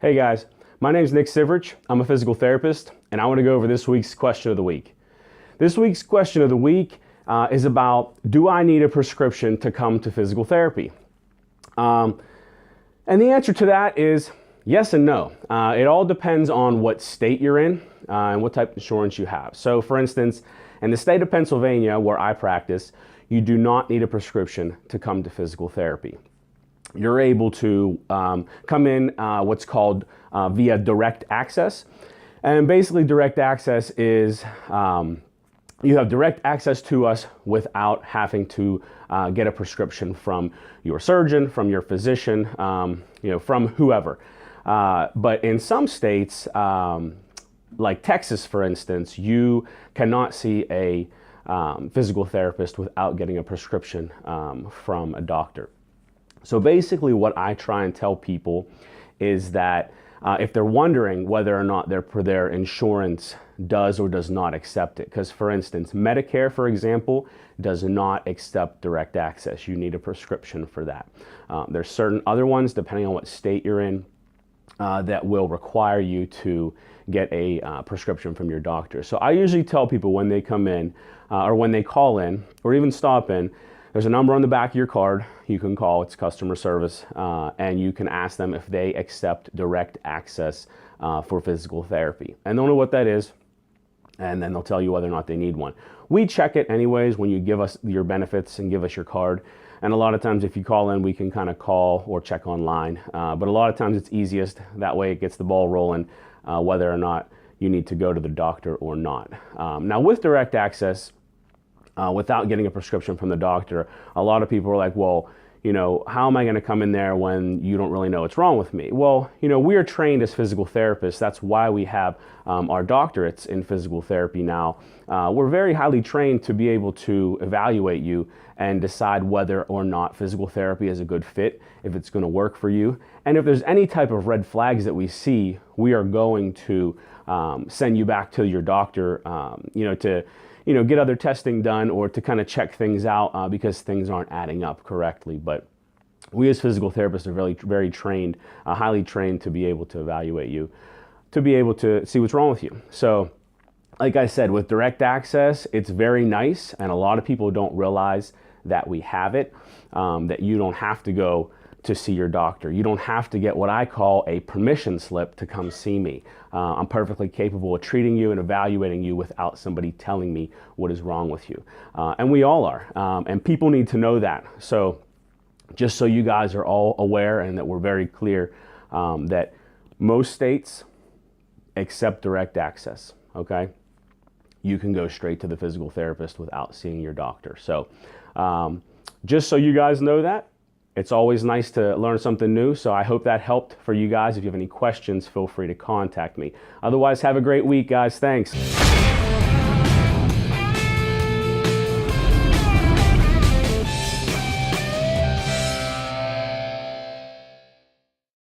Hey guys, my name is Nick Sivrich. I'm a physical therapist, and I want to go over this week's question of the week. This week's question of the week is about, do I need a prescription to come to physical therapy? And the answer to that is yes and no. It all depends on what state you're in and what type of insurance you have. So for instance, in the state of Pennsylvania, where I practice, you do not need a prescription to come to physical therapy. You're able to come in what's called via direct access. And basically direct access is you have direct access to us without having to get a prescription from your surgeon, from your physician, from whoever. But in some states, like Texas, for instance, you cannot see a physical therapist without getting a prescription from a doctor. So basically what I try and tell people is that if they're wondering whether or not their insurance does or does not accept it, because for instance, Medicare, for example, does not accept direct access. You need a prescription for that. There's certain other ones, depending on what state you're in, that will require you to get a prescription from your doctor. So I usually tell people when they come in or when they call in or even stop in, there's a number on the back of your card you can call. It's customer service, and you can ask them if they accept direct access for physical therapy. And they'll know what that is, and then they'll tell you whether or not they need one. We check it anyways when you give us your benefits and give us your card. And a lot of times if you call in, we can kind of call or check online. But a lot of times it's easiest. That way it gets the ball rolling, whether or not you need to go to the doctor or not. Now with direct access, without getting a prescription from the doctor, a lot of people are like, well, how am I going to come in there when you don't really know what's wrong with me? Well, we are trained as physical therapists. That's why we have our doctorates in physical therapy now. We're very highly trained to be able to evaluate you and decide whether or not physical therapy is a good fit, if it's going to work for you. And if there's any type of red flags that we see, we are going to send you back to your doctor, to get other testing done or to kind of check things out because things aren't adding up correctly. But we as physical therapists are very, very trained, highly trained to be able to evaluate you, to be able to see what's wrong with you. So like I said, with direct access, it's very nice. And a lot of people don't realize that we have it, that you don't have to go to see your doctor. You don't have to get what I call a permission slip to come see me. I'm perfectly capable of treating you and evaluating you without somebody telling me what is wrong with you. And we all are. And people need to know that. So just so you guys are all aware and that we're very clear that most states accept direct access, okay? You can go straight to the physical therapist without seeing your doctor. So just so you guys know that, it's always nice to learn something new, so I hope that helped for you guys. If you have any questions, feel free to contact me. Otherwise, have a great week, guys. Thanks.